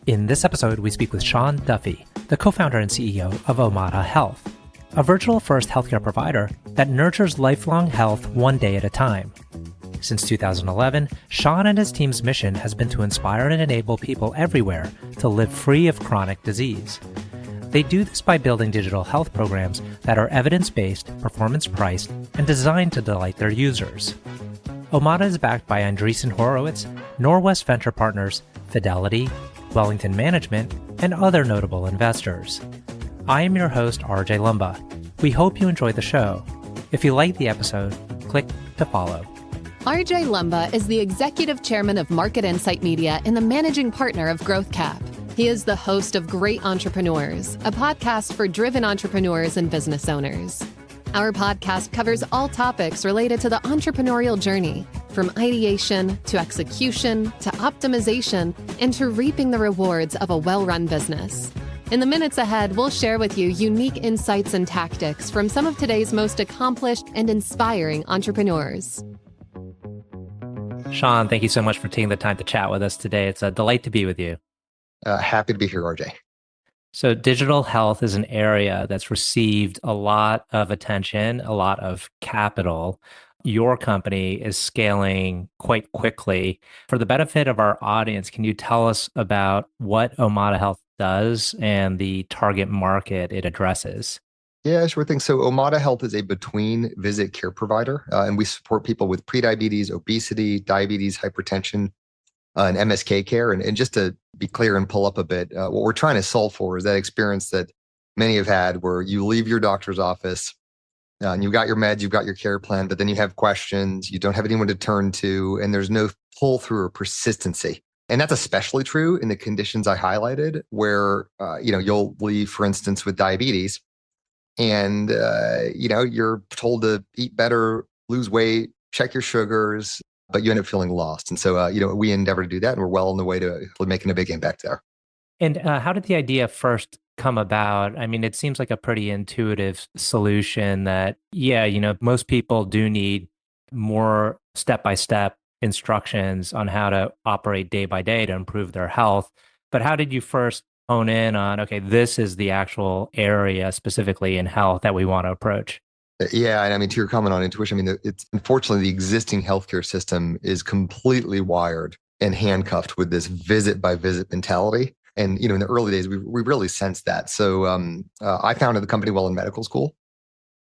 In this episode, we speak with Sean Duffy, the co-founder and CEO of Omada Health, a virtual-first healthcare provider that nurtures lifelong health one day at a time. Since 2011, Sean and his team's mission has been to inspire and enable people everywhere to live free of chronic disease. They do this by building digital health programs that are evidence-based, performance-priced, and designed to delight their users. Omada is backed by Andreessen Horowitz, Norwest Venture Partners, Fidelity, Wellington Management, and other notable investors. I am your host, RJ Lumba. We hope you enjoy the show. If you like the episode, click to follow. RJ Lumba is the executive chairman of Market Insight Media and the managing partner of Growth Cap. He is the host of Great Entrepreneurs, a podcast for driven entrepreneurs and business owners. Our podcast covers all topics related to the entrepreneurial journey, from ideation to execution to optimization and to reaping the rewards of a well-run business. In the minutes ahead, we'll share with you unique insights and tactics from some of today's most accomplished and inspiring entrepreneurs. Sean, thank you so much for taking the time to chat with us today. It's a delight to be with you. Happy to be here, RJ. So digital health is an area that's received a lot of attention, a lot of capital. Your company is scaling quite quickly. For the benefit of our audience, can you tell us about what Omada Health does and the target market it addresses? Yeah, sure thing. So Omada Health is a between visit care provider, and we support people with prediabetes, obesity, diabetes, hypertension, and MSK care. And just to be clear and pull up a bit, what we're trying to solve for is that experience that many have had where you leave your doctor's office and you've got your meds, you've got your care plan, but then you have questions, you don't have anyone to turn to, and there's no pull through or persistency. And that's especially true in the conditions I highlighted where, you'll leave, for instance, with diabetes and, you're told to eat better, lose weight, check your sugars, but you end up feeling lost. And so, we endeavor to do that, and we're well on the way to making a big impact there. And how did the idea first come about? I mean, it seems like a pretty intuitive solution that, most people do need more step-by-step instructions on how to operate day by day to improve their health. But how did you first hone in on, okay, this is the actual area specifically in health that we want to approach? Yeah, and I mean, to your comment on intuition, it's unfortunately the existing healthcare system is completely wired and handcuffed with this visit by visit mentality. And in the early days, we really sensed that. So I founded the company while in medical school,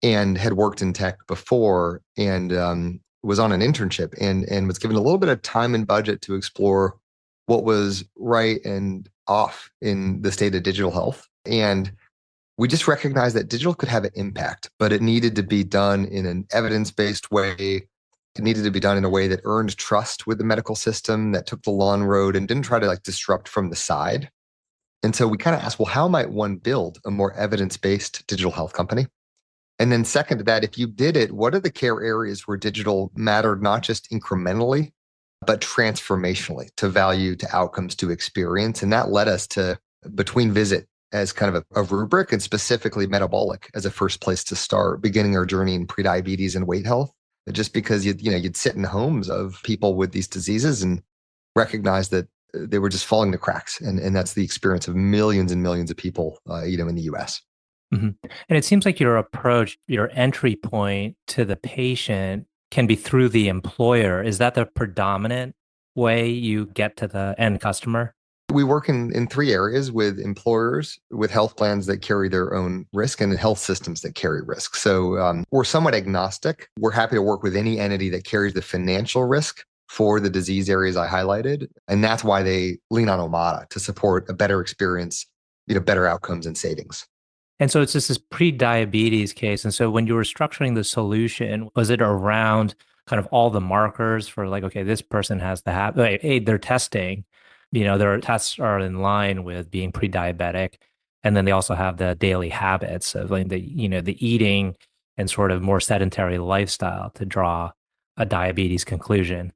and had worked in tech before, and was on an internship, and was given a little bit of time and budget to explore what was right and off in the state of digital health. And we just recognized that digital could have an impact, but it needed to be done in an evidence-based way. It needed to be done in a way that earned trust with the medical system, that took the long road and didn't try to disrupt from the side. And so we kind of asked, well, how might one build a more evidence-based digital health company? And then second to that, if you did it, what are the care areas where digital mattered not just incrementally, but transformationally to value, to outcomes, to experience? And that led us to between visit as kind of a rubric, and specifically metabolic as a first place to start, beginning our journey in prediabetes and weight health. Just because you'd sit in homes of people with these diseases and recognize that they were just falling to cracks. And that's the experience of millions and millions of people, in the US. Mm-hmm. And it seems like your approach, your entry point to the patient can be through the employer. Is that the predominant way you get to the end customer? We work in three areas: with employers, with health plans that carry their own risk, and health systems that carry risk. So we're somewhat agnostic. We're happy to work with any entity that carries the financial risk for the disease areas I highlighted. And that's why they lean on Omada to support a better experience, better outcomes and savings. And so it's just this pre-diabetes case. And so when you were structuring the solution, was it around kind of all the markers for okay, this person has the habit, hey, they're testing, their tests are in line with being pre-diabetic. And then they also have the daily habits of the eating and sort of more sedentary lifestyle to draw a diabetes conclusion.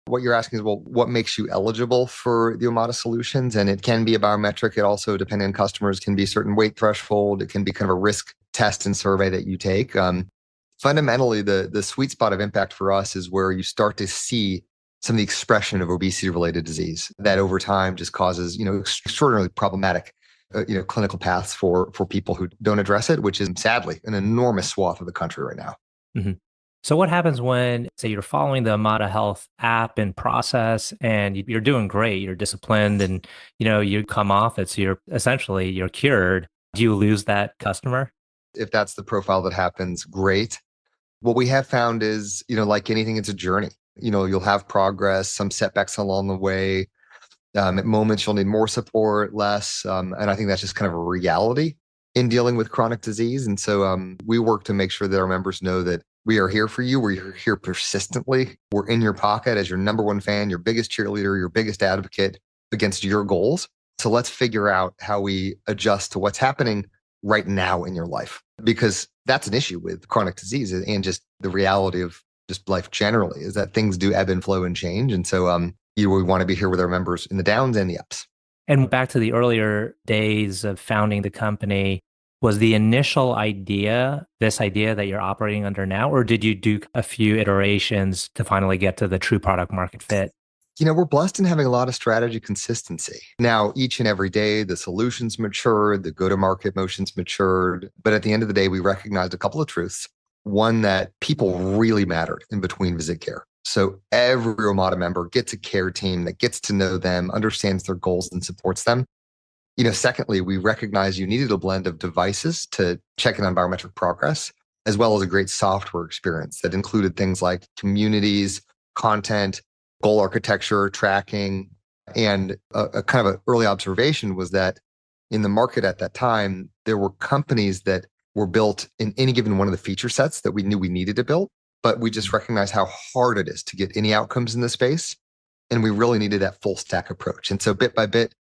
What you're asking is, well, what makes you eligible for the Omada solutions? And it can be a biometric. It also, depending on customers, can be a certain weight threshold. It can be kind of a risk test and survey that you take. Fundamentally, the sweet spot of impact for us is where you start to see some of the expression of obesity-related disease that over time just causes, extraordinarily problematic, clinical paths for people who don't address it, which is sadly an enormous swath of the country right now. Hmm. So what happens when, say, you're following the Omada Health app and process and you're doing great, you're disciplined and, you come off it, so you're cured. Do you lose that customer? If that's the profile that happens, great. What we have found is, like anything, it's a journey. You'll have progress, some setbacks along the way. At moments, you'll need more support, less. And I think that's just kind of a reality in dealing with chronic disease. And so we work to make sure that our members know that we are here for you. We're here persistently. We're in your pocket as your number one fan, your biggest cheerleader, your biggest advocate against your goals. So let's figure out how we adjust to what's happening right now in your life, because that's an issue with chronic disease and just the reality of just life generally is that things do ebb and flow and change. And so we want to be here with our members in the downs and the ups. And back to the earlier days of founding the company, was the initial idea this idea that you're operating under now, or did you do a few iterations to finally get to the true product market fit? We're blessed in having a lot of strategy consistency. Now, each and every day, the solutions matured, the go-to-market motions matured. But at the end of the day, we recognized a couple of truths. One, that people really mattered in between visit care. So every Omada member gets a care team that gets to know them, understands their goals, and supports them. Secondly, we recognize you needed a blend of devices to check in on biometric progress, as well as a great software experience that included things like communities, content, goal architecture, tracking. And a kind of an early observation was that in the market at that time, there were companies that were built in any given one of the feature sets that we knew we needed to build, but we just recognized how hard it is to get any outcomes in the space. And we really needed that full stack approach. And so bit by bit,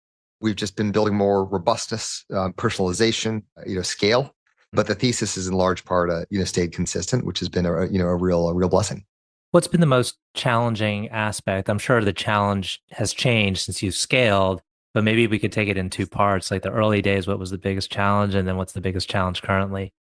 we've just been building more robustness, personalization, scale. But the thesis is in large part, stayed consistent, which has been a real blessing. What's been the most challenging aspect? I'm sure the challenge has changed since you've scaled, but maybe we could take it in two parts, like the early days, what was the biggest challenge? And then what's the biggest challenge currently?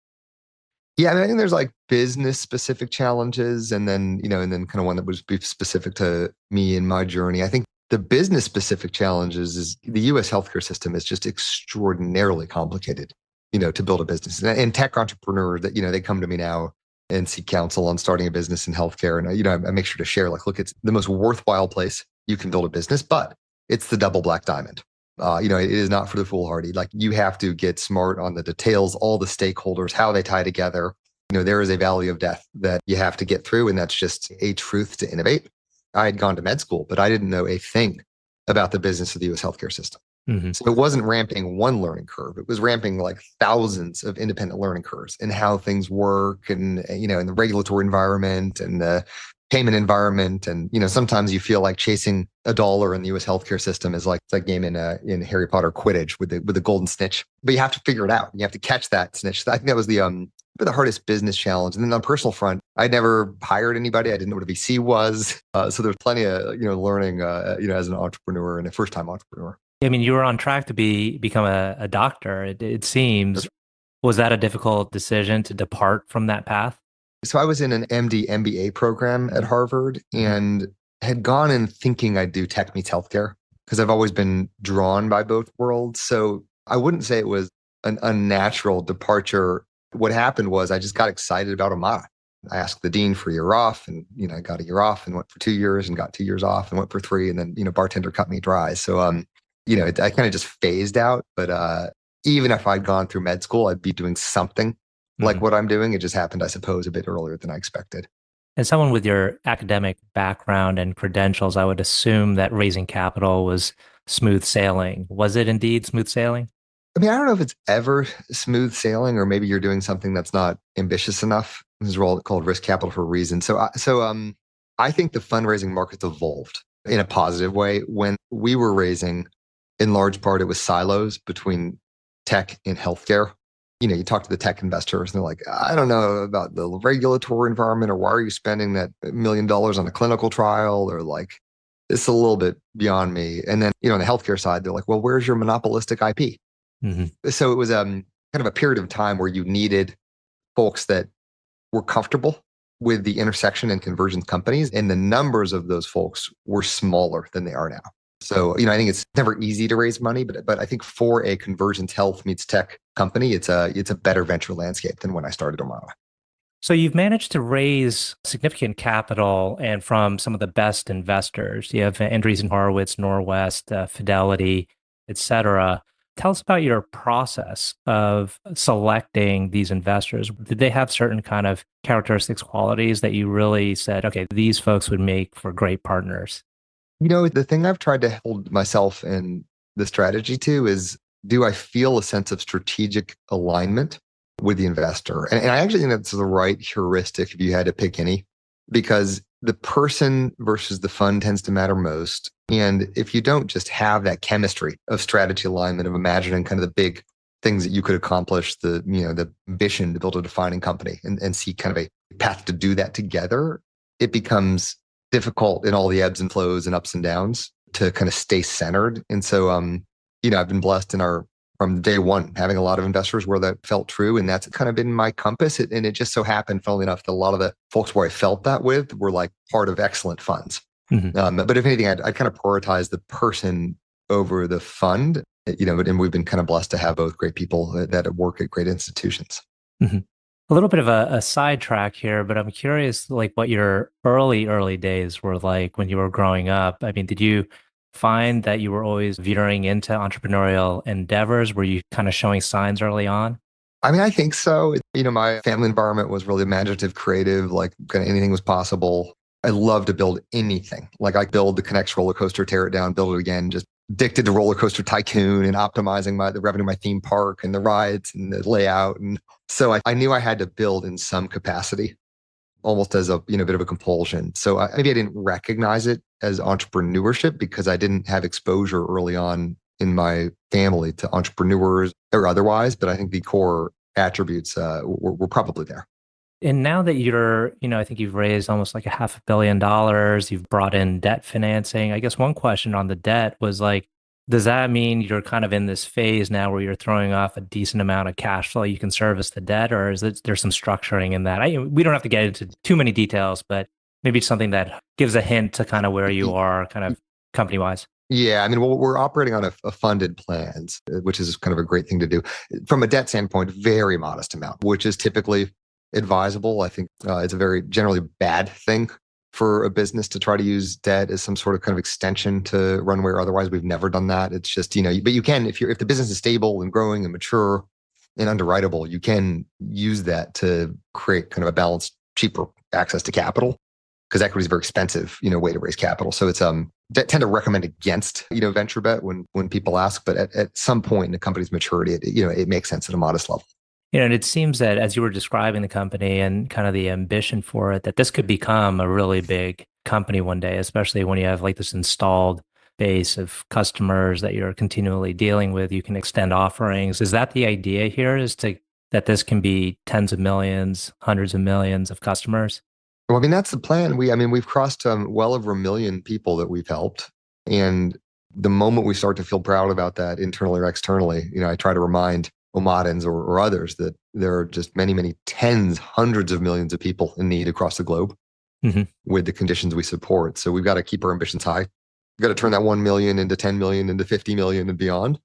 Yeah, I think there's like business specific challenges and then kind of one that was specific to me in my journey. I think the business specific challenges is the US healthcare system is just extraordinarily complicated, to build a business. And tech entrepreneurs that, they come to me now and seek counsel on starting a business in healthcare. And, I make sure to share, look, it's the most worthwhile place you can build a business, but it's the double black diamond. It is not for the foolhardy. You have to get smart on the details, all the stakeholders, how they tie together. There is a valley of death that you have to get through, and that's just a truth to innovate. I had gone to med school, but I didn't know a thing about the business of the US healthcare system. Mm-hmm. So it wasn't ramping one learning curve. It was ramping thousands of independent learning curves and how things work and, in the regulatory environment and the payment environment. And, sometimes you feel like chasing a dollar in the US healthcare system is like it's like game in Harry Potter Quidditch with the golden snitch, but you have to figure it out. You have to catch that snitch. I think that was the hardest business challenge. And then on the personal front, I'd never hired anybody. I didn't know what a VC was. So there's plenty of, learning, as an entrepreneur and a first-time entrepreneur. I mean, you were on track to become a doctor, it seems. Was that a difficult decision to depart from that path? So I was in an MD MBA program at Harvard and had gone in thinking I'd do tech meets healthcare because I've always been drawn by both worlds. So I wouldn't say it was an unnatural departure. What happened was I just got excited about Omada. I asked the dean for a year off and, I got a year off and went for 2 years and got 2 years off and went for 3. And then, bartender cut me dry. So, I kind of just phased out. But even if I'd gone through med school, I'd be doing something like what I'm doing. It just happened, I suppose, a bit earlier than I expected. And someone with your academic background and credentials, I would assume that raising capital was smooth sailing. Was it indeed smooth sailing? I mean, I don't know if it's ever smooth sailing, or maybe you're doing something that's not ambitious enough. This is called risk capital for a reason. So I think the fundraising market's evolved in a positive way. When we were raising, in large part, it was silos between tech and healthcare. You talk to the tech investors and they're like, I don't know about the regulatory environment, or why are you spending that $1 million on a clinical trial? Or this is a little bit beyond me. And then, on the healthcare side, they're like, well, where's your monopolistic IP? Mm-hmm. So it was kind of a period of time where you needed folks that were comfortable with the intersection and convergence companies, and the numbers of those folks were smaller than they are now. So, I think it's never easy to raise money, but I think for a convergence health meets tech company, it's a better venture landscape than when I started Omada. So you've managed to raise significant capital and from some of the best investors. You have Andreessen Horowitz, Norwest, Fidelity, et cetera. Tell us about your process of selecting these investors. Did they have certain kind of characteristics, qualities that you really said, okay, these folks would make for great partners? The thing I've tried to hold myself and the strategy to is, do I feel a sense of strategic alignment with the investor? And I actually think that's the right heuristic if you had to pick any, because the person versus the fund tends to matter most. And if you don't just have that chemistry of strategy alignment, of imagining kind of the big things that you could accomplish, the ambition to build a defining company and see kind of a path to do that together, it becomes difficult in all the ebbs and flows and ups and downs to kind of stay centered. And so, I've been blessed from day one, having a lot of investors where that felt true. And that's kind of been my compass. And it just so happened, funnily enough, that a lot of the folks where I felt that with were like part of excellent funds. Mm-hmm. But if anything, I'd kind of prioritize the person over the fund, and we've been kind of blessed to have both great people that work at great institutions. Mm-hmm. A little bit of a sidetrack here, but I'm curious, like what your early days were like when you were growing up. I mean, did you find that you were always veering into entrepreneurial endeavors? Were you kind of showing signs early on? I mean, I think so. My family environment was really imaginative, creative, like kind of anything was possible. I love to build anything. Like I build the Connects roller coaster, tear it down, build it again, just addicted to roller coaster tycoon and optimizing the revenue of my theme park and the rides and the layout. And so I knew I had to build in some capacity, almost as a bit of a compulsion. So maybe I didn't recognize it as entrepreneurship because I didn't have exposure early on in my family to entrepreneurs or otherwise. But I think the core attributes were probably there. And now that you're, I think you've raised almost like $500 million, you've brought in debt financing. I guess one question on the debt was like, does that mean you're kind of in this phase now where you're throwing off a decent amount of cash flow, you can service the debt, or is there's some structuring in that? We don't have to get into too many details, but maybe it's something that gives a hint to kind of where you are kind of company-wise. Yeah, I mean, we're operating on a funded plans, which is kind of a great thing to do. From a debt standpoint, very modest amount, which is typically advisable. I think it's a very generally bad thing for a business to try to use debt as some sort of kind of extension to runway, or otherwise we've never done that. It's just, but you can, if the business is stable and growing and mature and underwritable, you can use that to create kind of a balanced, cheaper access to capital, because equity is a very expensive, way to raise capital. So it's tend to recommend against, venture bet when people ask, but at some point in the company's maturity, it makes sense at a modest level. And it seems that as you were describing the company and kind of the ambition for it, that this could become a really big company one day, especially when you have like this installed base of customers that you're continually dealing with. You can extend offerings. Is that the idea here, that this can be tens of millions, hundreds of millions of customers? Well, I mean, that's the plan. We've crossed well over 1 million people that we've helped. And the moment we start to feel proud about that internally or externally, I try to remind Omadans or others that there are just many, many tens, hundreds of millions of people in need across the globe with the conditions we support. So we've got to keep our ambitions high. We've got to turn that 1 million into 10 million, into 50 million and beyond.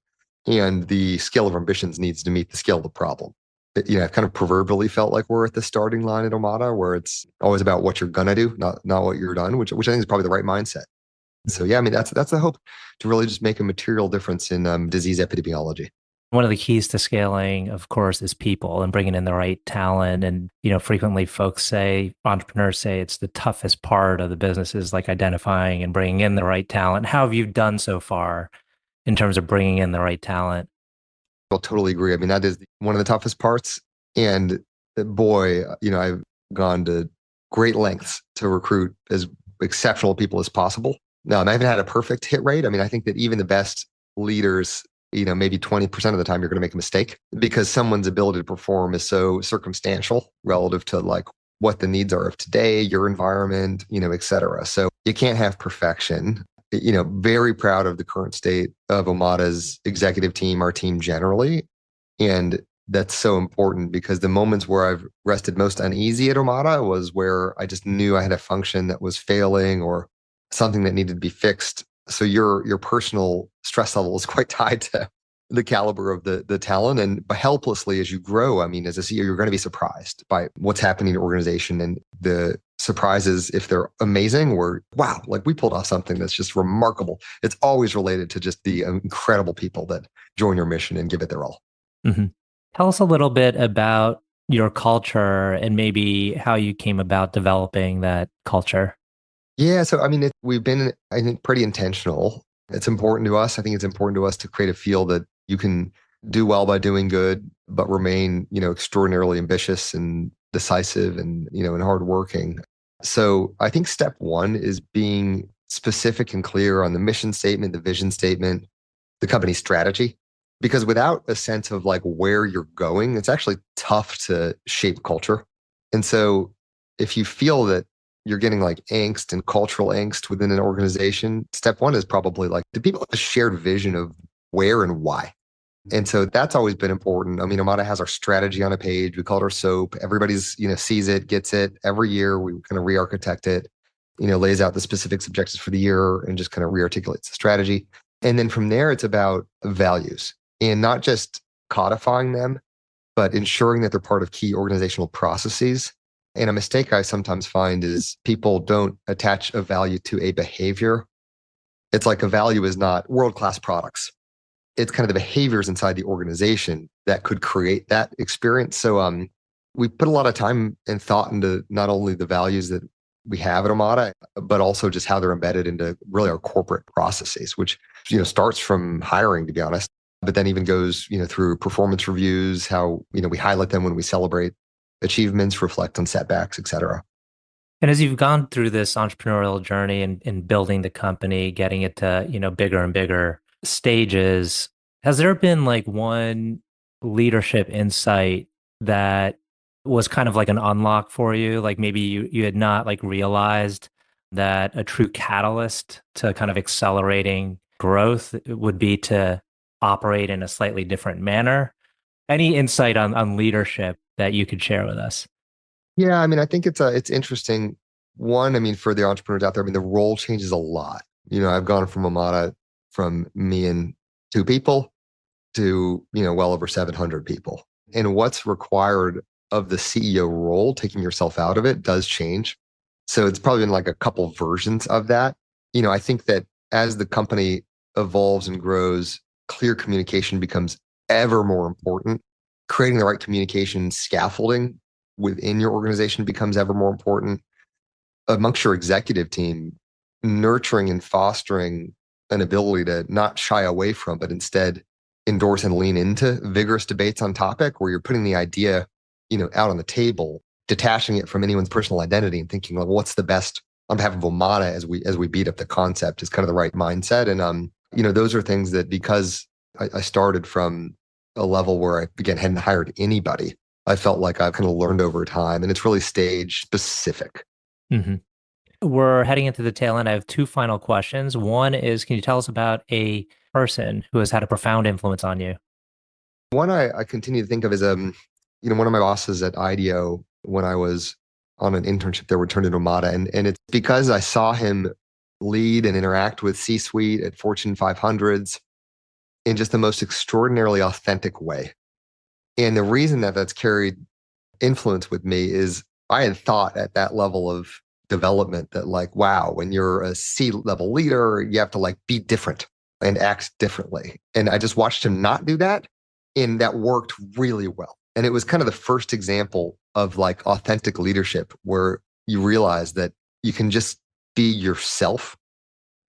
And the scale of our ambitions needs to meet the scale of the problem. I've kind of proverbially felt like we're at the starting line at Omada, where it's always about what you're going to do, not what you're done, which I think is probably the right mindset. So yeah, I mean, that's the hope, to really just make a material difference in disease epidemiology. One of the keys to scaling, of course, is people and bringing in the right talent. And, frequently entrepreneurs say it's the toughest part of the business is like identifying and bringing in the right talent. How have you done so far in terms of bringing in the right talent? I'll totally agree. I mean, that is one of the toughest parts. And boy, I've gone to great lengths to recruit as exceptional people as possible. Now, I haven't had a perfect hit rate. I mean, I think that even the best leaders, maybe 20% of the time you're going to make a mistake because someone's ability to perform is so circumstantial relative to like what the needs are of today, your environment, et cetera. So you can't have perfection. Very proud of the current state of Omada's executive team, our team generally. And that's so important, because the moments where I've rested most uneasy at Omada was where I just knew I had a function that was failing or something that needed to be fixed. So your personal stress level is quite tied to the caliber of the talent. And helplessly as you grow, I mean, as a CEO, you're going to be surprised by what's happening in your organization, and the surprises, if they're amazing, or wow, like we pulled off something that's just remarkable. It's always related to just the incredible people that join your mission and give it their all. Hmm. Tell us a little bit about your culture and maybe how you came about developing that culture. Yeah, so I mean, we've been, I think, pretty intentional. It's important to us. I think it's important to us to create a feel that you can do well by doing good, but remain, extraordinarily ambitious and decisive and hardworking. So I think step one is being specific and clear on the mission statement, the vision statement, the company strategy. Because without a sense of like where you're going, it's actually tough to shape culture. And so if you feel that you're getting like angst and cultural angst within an organization, step one is probably like, do people have a shared vision of where and why? And so that's always been important. I mean, Omada has our strategy on a page. We call it our SOAP. Everybody's, sees it, gets it. Every year we kind of re-architect it, lays out the specific objectives for the year and just kind of re-articulates the strategy. And then from there, it's about values, and not just codifying them, but ensuring that they're part of key organizational processes. And a mistake I sometimes find is people don't attach a value to a behavior. It's like a value is not world-class products. It's kind of the behaviors inside the organization that could create that experience. So we put a lot of time and thought into not only the values that we have at Omada, but also just how they're embedded into really our corporate processes, which starts from hiring, to be honest, but then even goes through performance reviews, how we highlight them when we celebrate achievements, reflect on setbacks, et cetera. And as you've gone through this entrepreneurial journey and building the company, getting it to, bigger and bigger stages, has there been like one leadership insight that was kind of like an unlock for you? Like maybe you had not like realized that a true catalyst to kind of accelerating growth would be to operate in a slightly different manner. Any insight on leadership that you could share with us? Yeah, I mean, I think it's interesting. One, I mean, for the entrepreneurs out there, I mean, the role changes a lot. I've gone from Omada, from me and two people to, well over 700 people. And what's required of the CEO role, taking yourself out of it, does change. So it's probably been like a couple versions of that. I think that as the company evolves and grows, clear communication becomes ever more important. Creating the right communication scaffolding within your organization becomes ever more important. Amongst your executive team, nurturing and fostering an ability to not shy away from, but instead endorse and lean into vigorous debates on topic, where you're putting the idea, out on the table, detaching it from anyone's personal identity and thinking like, what's the best on behalf of Omada as we beat up the concept, is kind of the right mindset. And those are things that, because I started from a level where I, again, hadn't hired anybody, I felt like I've kind of learned over time, and it's really stage specific. Hmm. We're heading into the tail end. I have two final questions. One is, can you tell us about a person who has had a profound influence on you? One I continue to think of is, one of my bosses at IDEO, when I was on an internship there, returned to Omada. And it's because I saw him lead and interact with C-suite at Fortune 500s in just the most extraordinarily authentic way. And the reason that that's carried influence with me is I had thought at that level of development that like, wow, when you're a C-level leader, you have to like be different and act differently. And I just watched him not do that. And that worked really well. And it was kind of the first example of like authentic leadership, where you realize that you can just be yourself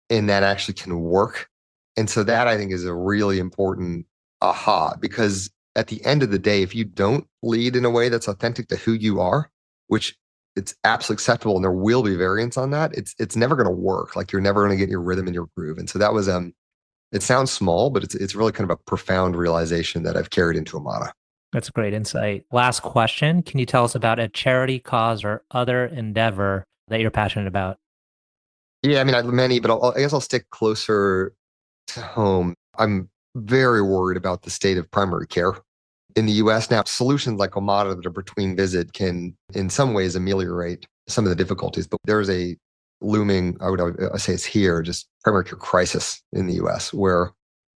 and that actually can work. And so that, I think, is a really important aha, because at the end of the day, if you don't lead in a way that's authentic to who you are, which it's absolutely acceptable, and there will be variance on that, it's never going to work. Like, you're never going to get your rhythm and your groove. And so that was it sounds small, but it's really kind of a profound realization that I've carried into Omada. That's a great insight. Last question. Can you tell us about a charity, cause, or other endeavor that you're passionate about? Yeah, I mean, I have many, but I guess I'll stick closer to home. I'm very worried about the state of primary care. In the US now, solutions like Omada that are between visit can, in some ways, ameliorate some of the difficulties. But there's a looming, I would say it's here, just primary care crisis in the US, where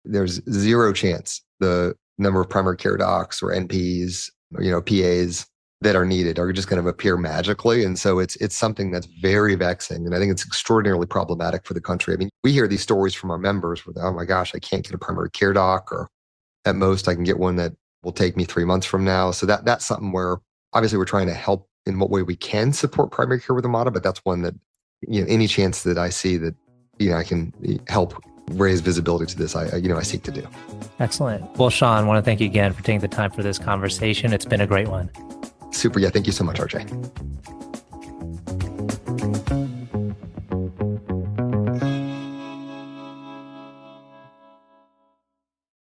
there's zero chance the number of primary care docs or NPs, or, PAs that are needed are just going to appear magically. And so it's something that's very vexing. And I think it's extraordinarily problematic for the country. I mean, we hear these stories from our members where, oh my gosh, I can't get a primary care doc, or at most I can get one that will take me 3 months from now. So that's something where obviously we're trying to help in what way we can support primary care with Omada, but that's one that, any chance that I see that, I can help raise visibility to this, I seek to do. Excellent. Well, Sean, I want to thank you again for taking the time for this conversation. It's been a great one. Super. Yeah. Thank you so much, RJ.